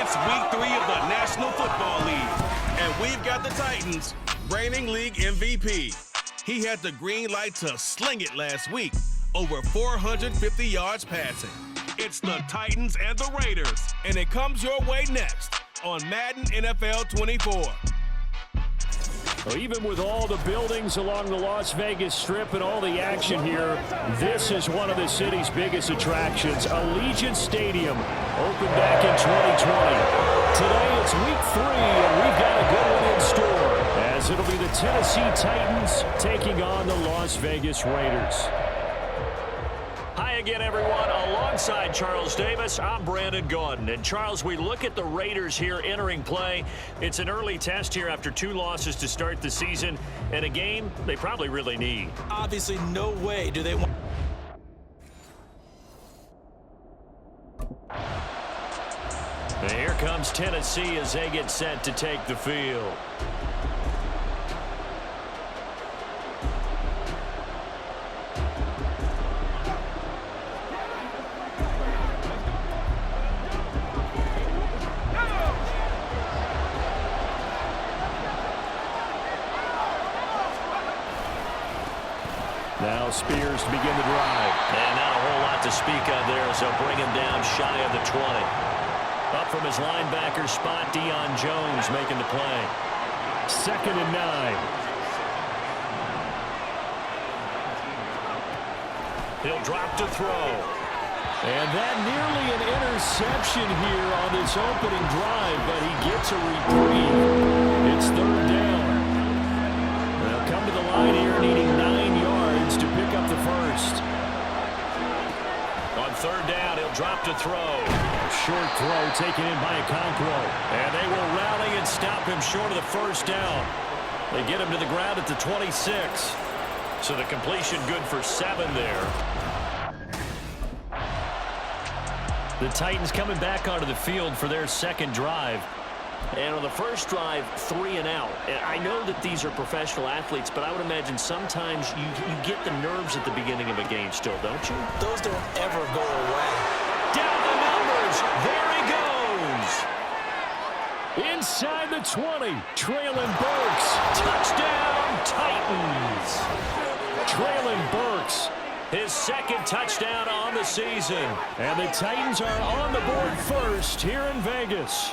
It's week 3 of the National Football League, and we've got the Titans, reigning league MVP. He had the green light to sling it last week, over 450 yards passing. It's the Titans and the Raiders, and it comes your way next on Madden NFL 24. Well, even with all the buildings along the Las Vegas Strip and all the action here, this is one of the city's biggest attractions. Allegiant Stadium opened back in 2020. Today it's week 3, and we've got a good one in store, as it'll be the Tennessee Titans taking on the Las Vegas Raiders. Hi again, everyone. Alongside Charles Davis, I'm Brandon Gordon. And Charles, we look at the Raiders here entering play. It's an early test here after 2 losses to start the season, and a game they probably really need. Obviously, no way do they want... And here comes Tennessee as they get set to take the field. Now Spears to begin the drive. And not a whole lot to speak of there as they'll bring him down shy of the 20. Up from his linebacker spot, Deion Jones making the play. 2nd and 9. He'll drop to throw. And that nearly an interception here on this opening drive, but he gets a reprieve. It's 3rd down. They'll come to the line here needing 9 yards to pick up the first. On 3rd down, he'll drop to throw. A short throw taken in by Okonkwo. And they will rally and stop him short of the 1st down. They get him to the ground at the 26. So the completion good for 7 there. The Titans coming back onto the field for their 2nd drive. And on the first drive, 3 and out. And I know that these are professional athletes, but I would imagine sometimes you get the nerves at the beginning of a game still, don't you? Those don't ever go away. Down the numbers. There he goes. Inside the 20. Traylon Burks. Touchdown, Titans. Traylon Burks. His 2nd touchdown on the season. And the Titans are on the board first here in Vegas.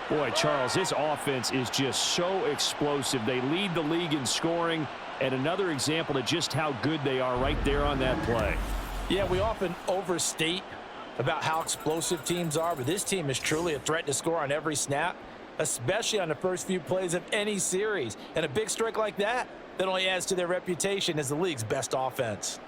Boy, Charles, this offense is just so explosive. They lead the league in scoring, and another example of just how good they are right there on that play. Yeah, we often overstate about how explosive teams are, but this team is truly a threat to score on every snap, especially on the first few plays of any series. And a big strike like that only adds to their reputation as the league's best offense.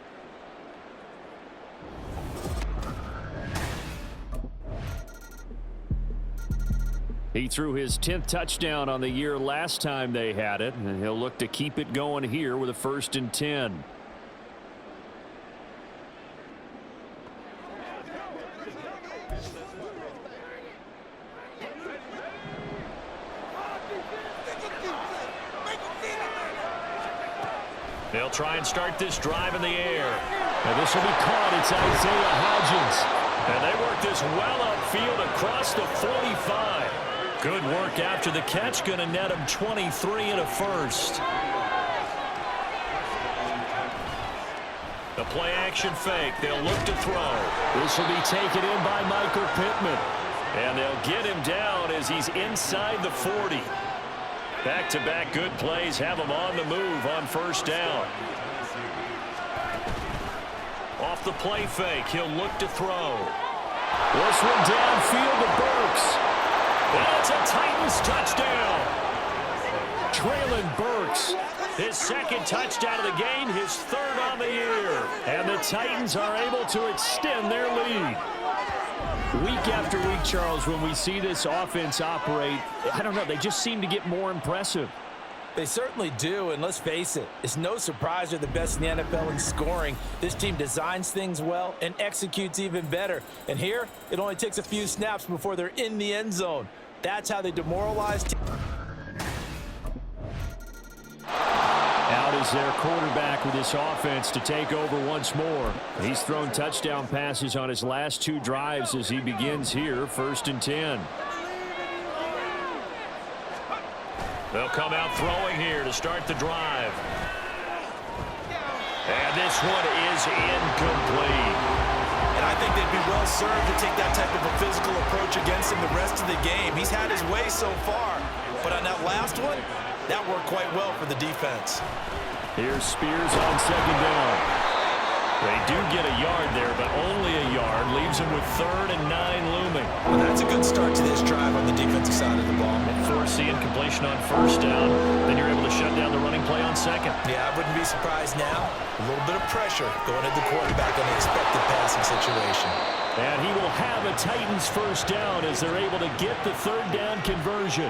He threw his 10th touchdown on the year last time they had it, and he'll look to keep it going here with a 1st and 10. They'll try and start this drive in the air. And this will be caught. It's Isaiah Hodgins. And they work this well upfield across the 45. Good work after the catch. Going to net him 23 and a 1st. The play action fake. They'll look to throw. This will be taken in by Michael Pittman. And they'll get him down as he's inside the 40. Back-to-back good plays have him on the move on 1st down. Off the play fake, he'll look to throw. This one downfield to Burks. That's a Titans touchdown. Traylon Burks, his 2nd touchdown of the game, his 3rd on the year. And the Titans are able to extend their lead. Week after week, Charles, when we see this offense operate, I don't know, they just seem to get more impressive. They certainly do, and let's face it, it's no surprise they're the best in the NFL in scoring. This team designs things well and executes even better. And here, it only takes a few snaps before they're in the end zone. That's how they demoralize teams. Out is is their quarterback with this offense to take over once more. He's thrown touchdown passes on his last 2 drives as he begins here, 1st and 10. They'll come out throwing here to start the drive. And this one is incomplete. And I think they'd be well served to take that type of a physical approach against him the rest of the game. He's had his way so far, but on that last one, that worked quite well for the defense. Here's Spears on 2nd down. They do get a yard there, but only a yard. Leaves them with 3rd and 9 looming. Well, that's a good start to this drive on the defensive side of the ball. Forcing completion on 1st down. Then you're able to shut down the running play on 2nd. Yeah, I wouldn't be surprised now. A little bit of pressure going at the quarterback on the expected passing situation. And he will have a Titans 1st down as they're able to get the 3rd down conversion.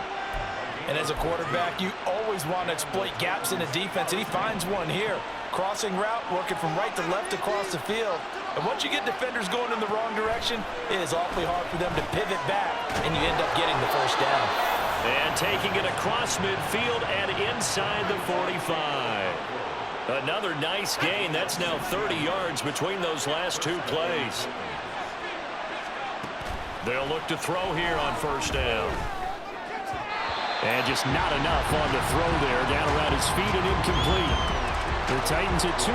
And as a quarterback, you always want to exploit gaps in the defense, and he finds one here. Crossing route, working from right to left across the field. And once you get defenders going in the wrong direction, it is awfully hard for them to pivot back, and you end up getting the 1st down. And taking it across midfield and inside the 45. Another nice gain. That's now 30 yards between those last 2 plays. They'll look to throw here on 1st down. And just not enough on the throw there. Down around his feet and incomplete. The Titans at 2-0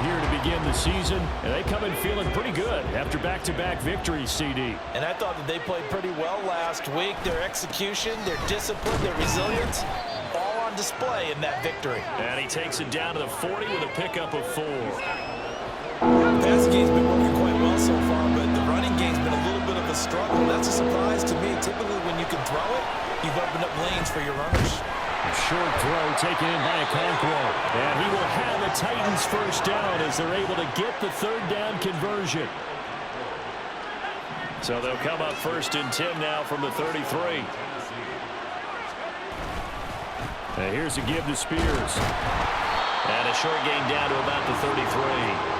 here to begin the season. And they come in feeling pretty good after back-to-back victories, CD. And I thought that they played pretty well last week. Their execution, their discipline, their resilience, all on display in that victory. And he takes it down to the 40 with a pickup of 4. The passing game's been working quite well so far, but the running game's been a little bit of a struggle. That's a surprise to me. Typically, when you can throw it, you've opened up lanes for your runners. A short throw taken in by Okonkwo. And he will have a Titans 1st down as they're able to get the 3rd down conversion. So they'll come up 1st and 10 now from the 33. And here's a give to Spears. And a short gain down to about the 33.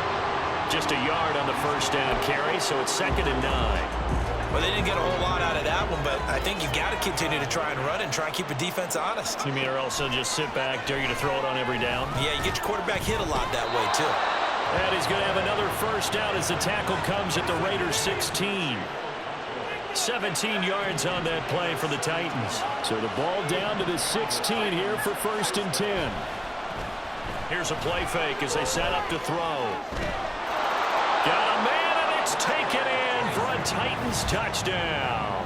Just a yard on the 1st down carry, so it's 2nd and 9. Well, they didn't get a whole lot out of that one, but I think you've got to continue to try and run and try and keep the defense honest. You mean, or else they'll just sit back, dare you to throw it on every down? Yeah, you get your quarterback hit a lot that way, too. And he's going to have another 1st down as the tackle comes at the Raiders 16. 17 yards on that play for the Titans. So the ball down to the 16 here for 1st and 10. Here's a play fake as they set up to throw. Got a man, and it's taken in for a Titans touchdown.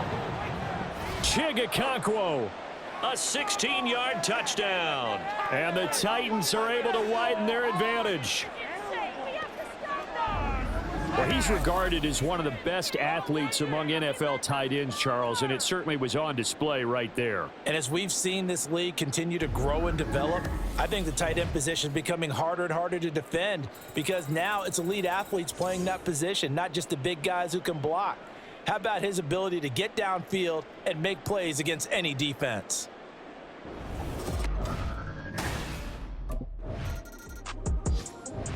Okonkwo, a 16-yard touchdown. And the Titans are able to widen their advantage. Well, he's regarded as one of the best athletes among NFL tight ends, Charles, and it certainly was on display right there. And as we've seen this league continue to grow and develop, I think the tight end position is becoming harder and harder to defend because now it's elite athletes playing that position, not just the big guys who can block. How about his ability to get downfield and make plays against any defense?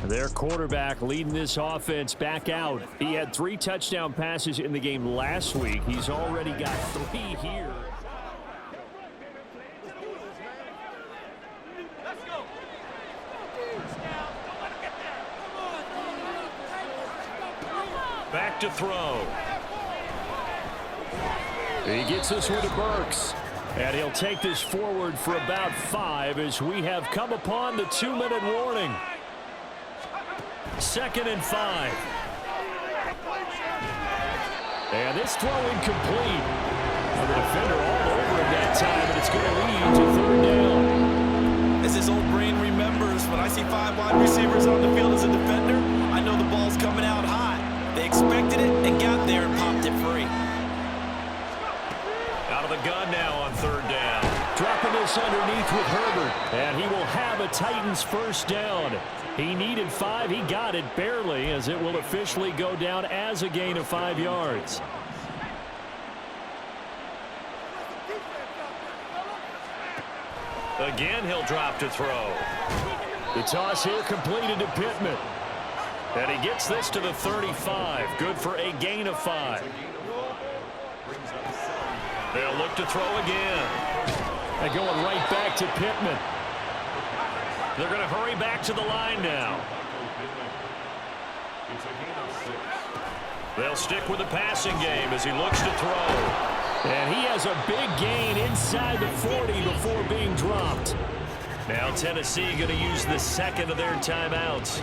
Their quarterback leading this offense back out. He had 3 touchdown passes in the game last week. He's already got 3 here. Back to throw. He gets this one to Burks. And he'll take this forward for about 5 as we have come upon the 2-minute warning. 2nd and 5. And this throw incomplete. And the defender all over him that time, and it's going to lead to 3rd down. As his old brain remembers, when I see 5 wide receivers on the field as a defender, I know the ball's coming out hot. They expected it and got there and popped it free. Out of the gun now on 3rd down. Dropping this underneath with Herbert. And he will have a Titans 1st down. He needed 5. He got it barely as it will officially go down as a gain of 5 yards. Again, he'll drop to throw. The toss here completed to Pittman. And he gets this to the 35. Good for a gain of 5. They'll look to throw again. And going right back to Pittman. They're going to hurry back to the line now. They'll stick with the passing game as he looks to throw. And he has a big gain inside the 40 before being dropped. Now Tennessee going to use the second of their timeouts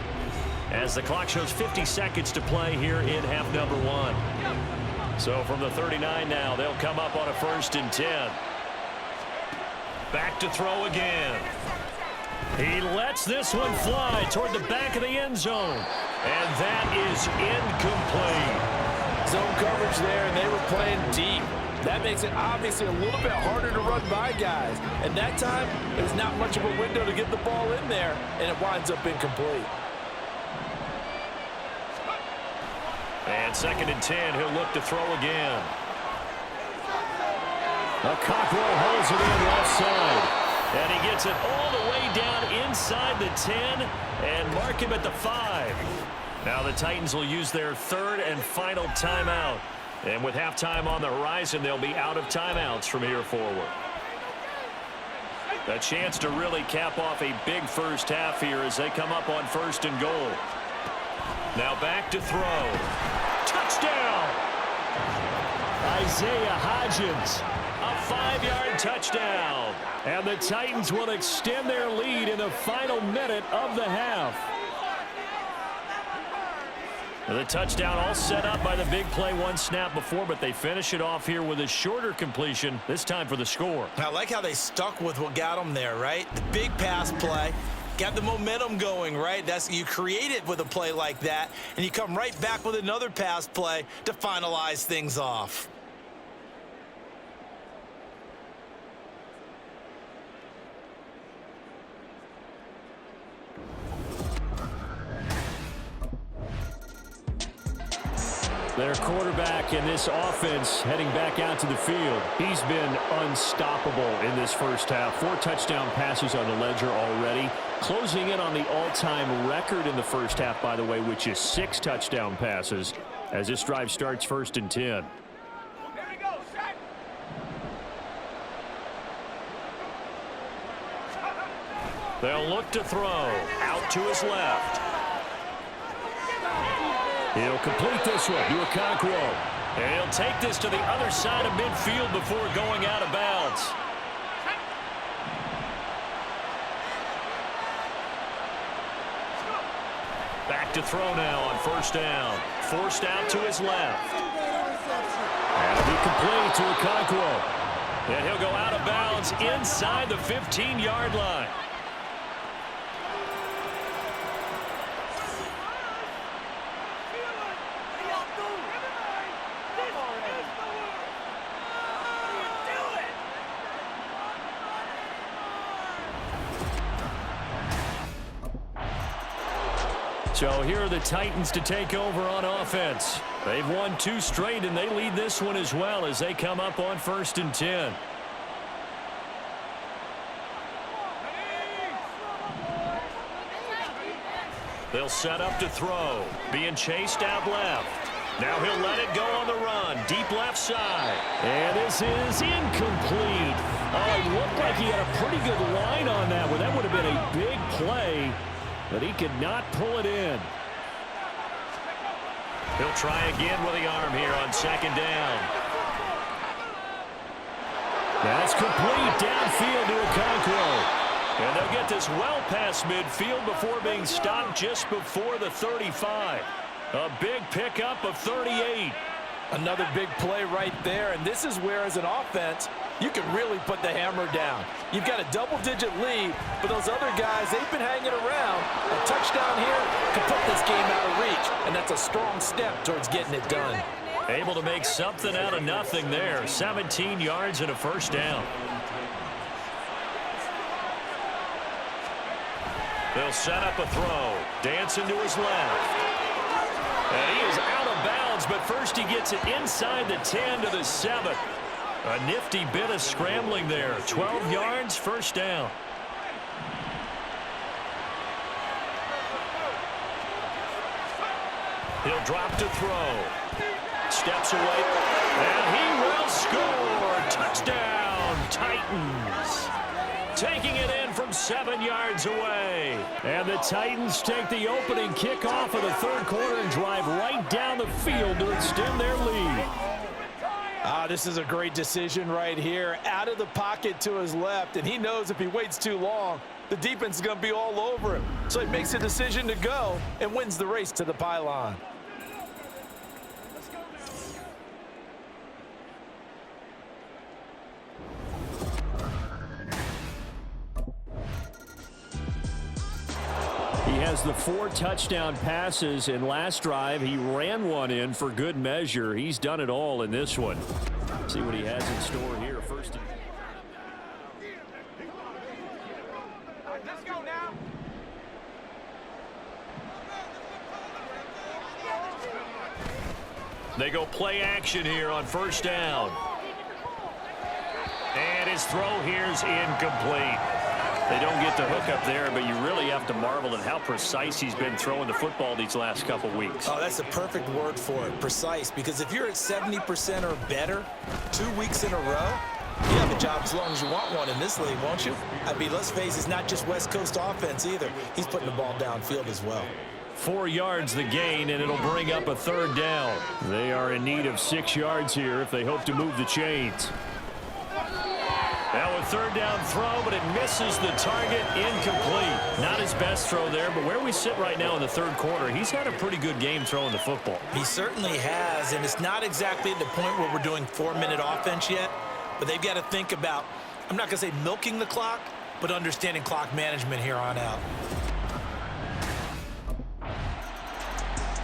as the clock shows 50 seconds to play here in half number 1. So from the 39 now, they'll come up on a 1st and 10. Back to throw again. He lets this one fly toward the back of the end zone. And that is incomplete. Zone coverage there, and they were playing deep. That makes it obviously a little bit harder to run by guys. And that time, there's not much of a window to get the ball in there, and it winds up incomplete. And 2nd and 10, he'll look to throw again. Cockrell holds it in left side. And he gets it all the way down inside the 10 and mark him at the 5. Now the Titans will use their 3rd and final timeout. And with halftime on the horizon, they'll be out of timeouts from here forward. A chance to really cap off a big first half here as they come up on 1st and goal. Now back to throw. Touchdown! Isaiah Hodgins. A 5-yard touchdown. And the Titans will extend their lead in the final minute of the half. The touchdown all set up by the big play 1 snap before, but they finish it off here with a shorter completion, this time for the score. I like how they stuck with what got them there, right? The big pass play. Got the momentum going, right? You create it with a play like that, and you come right back with another pass play to finalize things off. Their quarterback in this offense heading back out to the field. He's been unstoppable in this first half. 4 touchdown passes on the ledger already. Closing in on the all-time record in the first half, by the way, which is 6 touchdown passes as this drive starts 1st and 10. They'll look to throw. Out to his left. He'll complete this one to Okonkwo. And he'll take this to the other side of midfield before going out of bounds. Back to throw now on 1st down. Forced out to his left. And it'll be complete to Okonkwo. And he'll go out of bounds inside the 15-yard line. So here are the Titans to take over on offense. They've won 2 straight, and they lead this one as well as they come up on 1st and 10. They'll set up to throw. Being chased out left. Now he'll let it go on the run. Deep left side. And this is incomplete. Oh, it looked like he had a pretty good line on that one. That would have been a big play. But he could not pull it in. He'll try again with the arm here on 2nd down. That's complete downfield to Okonkwo. And they'll get this well past midfield before being stopped just before the 35. A big pickup of 38. Another big play right there, and this is where, as an offense, you can really put the hammer down. You've got a double-digit lead, but those other guys, they've been hanging around. A touchdown here could put this game out of reach, and that's a strong step towards getting it done. Able to make something out of nothing there. 17 yards and a 1st down. They'll set up a throw. Dancing to his left. And he is out of bounds, but first he gets it inside the 10 to the 7. A nifty bit of scrambling there. 12 yards, 1st down. He'll drop to throw. Steps away. And he will score. Touchdown, Titans. taking it in from 7 yards away. And the Titans take the opening kickoff of the third quarter and drive right down the field to extend their lead. This is a great decision right here. Out of the pocket to his left, and he knows if he waits too long, the defense is going to be all over him. So he makes a decision to go and wins the race to the pylon. He has the 4 touchdown passes in last drive. He ran one in for good measure. He's done it all in this one. See what he has in store here. First. Let's go now. They go play action here on first down. And his throw here is incomplete. They don't get the hook up there, but you really have to marvel at how precise he's been throwing the football these last couple weeks. Oh, that's a perfect word for it, precise, because if you're at 70% or better 2 weeks in a row, you have a job as long as you want one in this league, won't you? I mean, let's face it, it's not just West Coast offense either. He's putting the ball downfield as well. 4 yards the gain, and it'll bring up a third down. They are in need of 6 yards here if they hope to move the chains. Now a third down throw, but it misses the target, incomplete. Not his best throw there, but where we sit right now in the third quarter, he's had a pretty good game throwing the football. He certainly has, and it's not exactly at the point where we're doing 4-minute offense yet, but they've got to think about, I'm not going to say milking the clock, but understanding clock management here on out.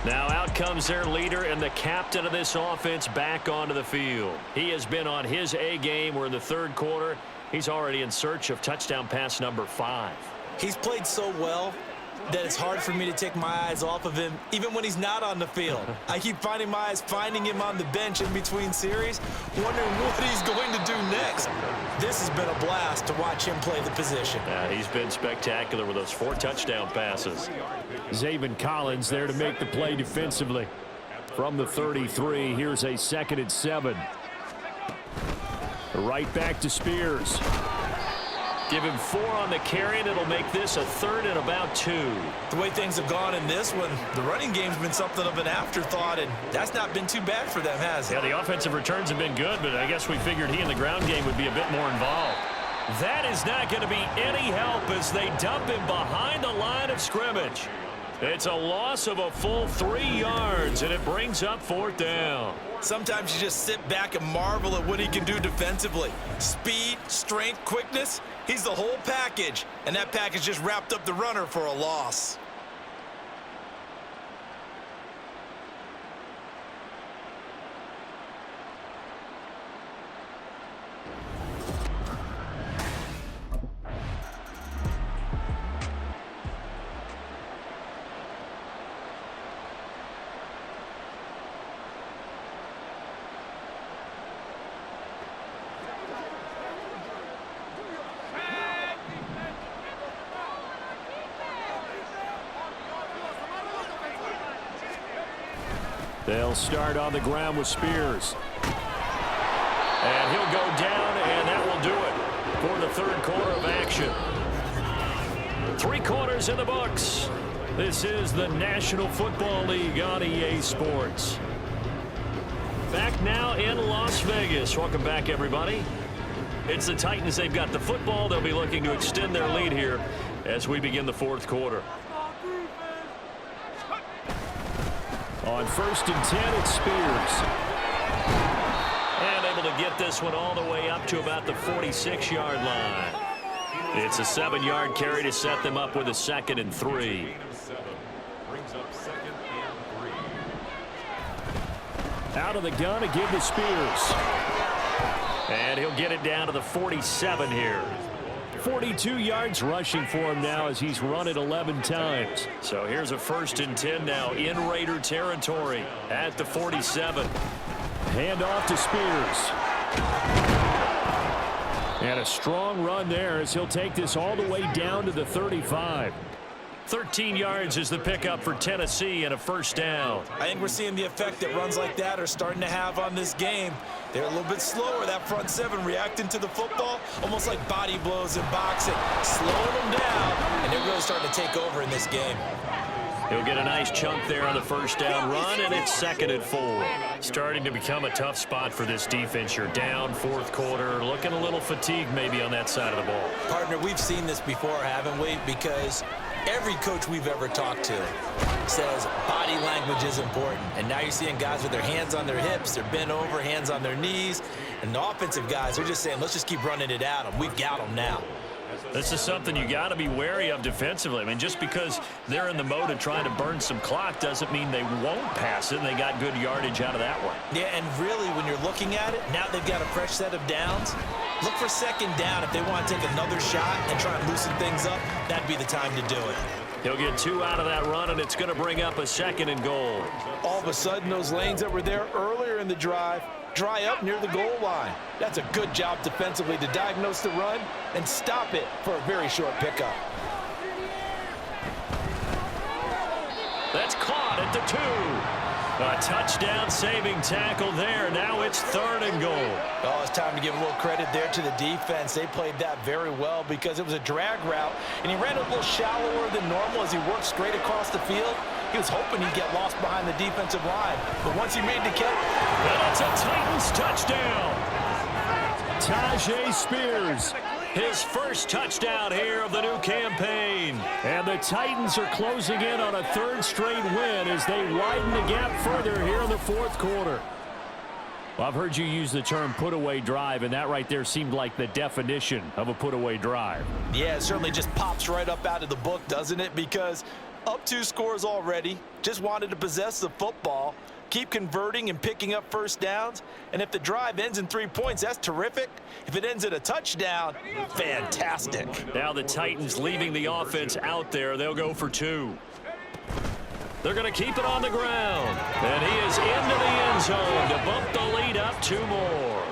Now out comes their leader and the captain of this offense back onto the field. He has been on his A game. We're in the third quarter. He's already in search of touchdown pass number 5. He's played so well that it's hard for me to take my eyes off of him, even when he's not on the field. I keep finding my eyes finding him on the bench in between series, wondering what he's going to do next. This has been a blast to watch him play the position. Yeah, he's been spectacular with those 4 touchdown passes. Zaven Collins there to make the play defensively. From the 33, here's a 2nd and 7. Right back to Spears. Give him 4 on the carry, and it'll make this a 3rd and about 2. The way things have gone in this one, the running game's been something of an afterthought, and that's not been too bad for them, has it? Yeah, the offensive returns have been good, but I guess we figured he in the ground game would be a bit more involved. That is not going to be any help as they dump him behind the line of scrimmage. It's a loss of a full 3 yards, and it brings up 4th down. Sometimes you just sit back and marvel at what he can do defensively. Speed, strength, quickness, he's the whole package, and that package just wrapped up the runner for a loss. They'll start on the ground with Spears. And he'll go down, and that will do it for the third quarter of action. 3 quarters in the books. This is the National Football League on EA Sports. Back now in Las Vegas. Welcome back, everybody. It's the Titans. They've got the football. They'll be looking to extend their lead here as we begin the fourth quarter. On 1st and 10, it's Spears. And able to get this one all the way up to about the 46-yard line. It's a 7-yard carry to set them up with a 2nd and 3. Out of the gun to give to Spears. And he'll get it down to the 47 here. 42 yards rushing for him now as he's run it 11 times. So here's a 1st and 10 now in Raider territory at the 47. Hand off to Spears. And a strong run there as he'll take this all the way down to the 35. 13 yards is the pickup for Tennessee and a first down. I think we're seeing the effect that runs like that are starting to have on this game. They're a little bit slower, that front seven reacting to the football, almost like body blows in boxing, slowing them down, and they're really starting to take over in this game. He'll get a nice chunk there on the first down run, and it's 2nd and 4. Starting to become a tough spot for this defense. You're down, 4th quarter, looking a little fatigued maybe on that side of the ball. Partner, we've seen this before, haven't we? Because every coach we've ever talked to says body language is important. And now you're seeing guys with their hands on their hips, they're bent over, hands on their knees. And the offensive guys are just saying, let's just keep running it at them. We've got them now. This is something you got to be wary of defensively. I mean, just because they're in the mode of trying to burn some clock doesn't mean they won't pass it, and they got good yardage out of that one. Yeah, and really, when you're looking at it, now they've got a fresh set of downs. Look for 2nd down. If they want to take another shot and try and loosen things up, that'd be the time to do it. He'll get 2 out of that run, and it's going to bring up a 2nd and goal. All of a sudden, those lanes that were there earlier in the drive dry up near the goal line. That's a good job defensively to diagnose the run and stop it for a very short pickup. That's caught at the 2. A touchdown-saving tackle there. Now it's 3rd and goal. Oh, it's time to give a little credit there to the defense. They played that very well because it was a drag route, and he ran a little shallower than normal as he worked straight across the field. He was hoping he'd get lost behind the defensive line, but once he made the catch, that's a Titans touchdown. Tajay Spears, his first touchdown here of the new campaign. And the Titans are closing in on a 3rd straight win as they widen the gap further here in the 4th quarter. Well, I've heard you use the term put-away drive, and that right there seemed like the definition of a put-away drive. Yeah, it certainly just pops right up out of the book, doesn't it? Because up 2 scores already, just wanted to possess the football, keep converting and picking up first downs. And if the drive ends in 3 points, that's terrific. If it ends in a touchdown, fantastic. Now the Titans leaving the offense out there. They'll go for 2. They're going to keep it on the ground. And he is into the end zone to bump the lead up 2 more.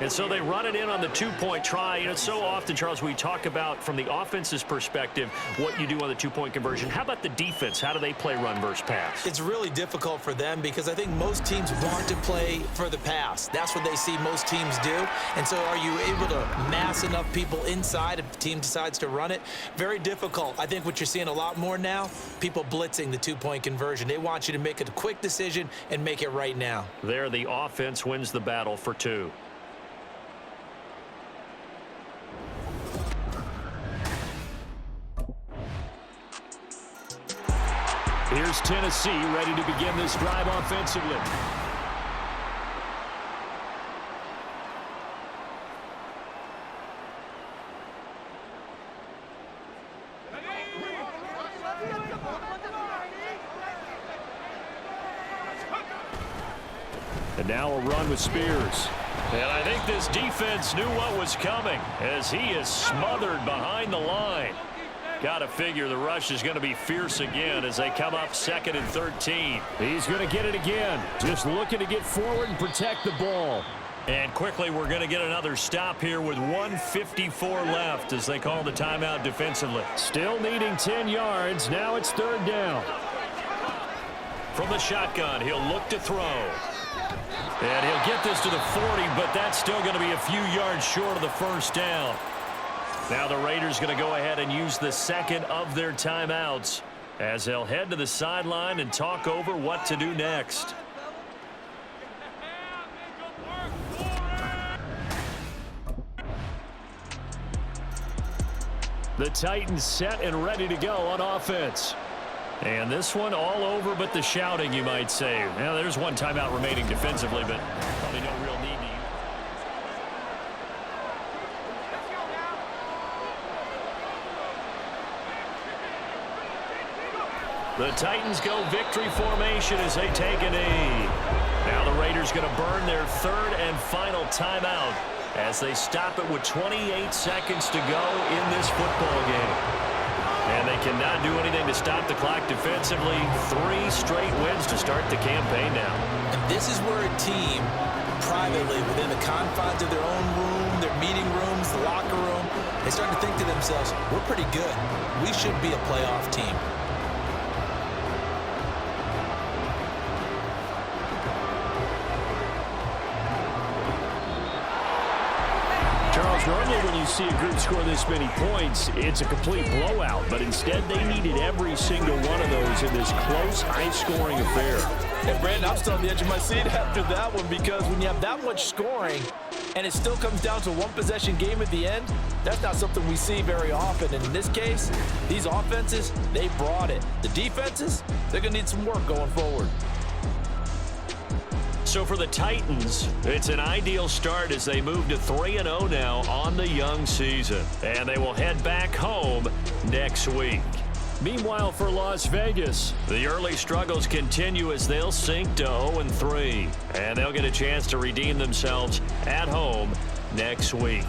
And so they run it in on the 2-point try. You know, so often, Charles, we talk about from the offense's perspective what you do on the 2-point conversion. How about the defense? How do they play run versus pass? It's really difficult for them because I think most teams want to play for the pass. That's what they see most teams do. And so are you able to mass enough people inside if the team decides to run it? Very difficult. I think what you're seeing a lot more now, people blitzing the 2-point conversion. They want you to make a quick decision and make it right now. There, the offense wins the battle for 2. Here's Tennessee ready to begin this drive offensively. And now a run with Spears. And I think this defense knew what was coming as he is smothered behind the line. Got to figure the rush is going to be fierce again as they come up 2nd and 13. He's going to get it again. Just looking to get forward and protect the ball. And quickly we're going to get another stop here with 1:54 left as they call the timeout defensively. Still needing 10 yards. Now it's 3rd down. From the shotgun, he'll look to throw. And he'll get this to the 40, but that's still going to be a few yards short of the first down. Now the Raiders going to go ahead and use the 2nd of their timeouts as they'll head to the sideline and talk over what to do next. The Titans set and ready to go on offense. And this one all over but the shouting, you might say. Now, there's one timeout remaining defensively, but probably no real need to use. The Titans go victory formation as they take a knee. Now the Raiders going to burn their 3rd and final timeout as they stop it with 28 seconds to go in this football game. And they cannot do anything to stop the clock defensively. 3 straight wins to start the campaign now. And this is where a team, privately, within the confines of their own room, their meeting rooms, the locker room, they start to think to themselves, we're pretty good. We should be a playoff team. Charles, normally when you see a group score this many points, it's a complete blowout. But instead, they needed every single one of those in this close, high-scoring affair. And Brandon, I'm still on the edge of my seat after that one, because when you have that much scoring and it still comes down to a one-possession game at the end, that's not something we see very often. And in this case, these offenses, they brought it. The defenses, they're going to need some work going forward. So for the Titans, it's an ideal start as they move to 3-0 now on the young season. And they will head back home next week. Meanwhile, for Las Vegas, the early struggles continue as they'll sink to 0-3. And they'll get a chance to redeem themselves at home next week.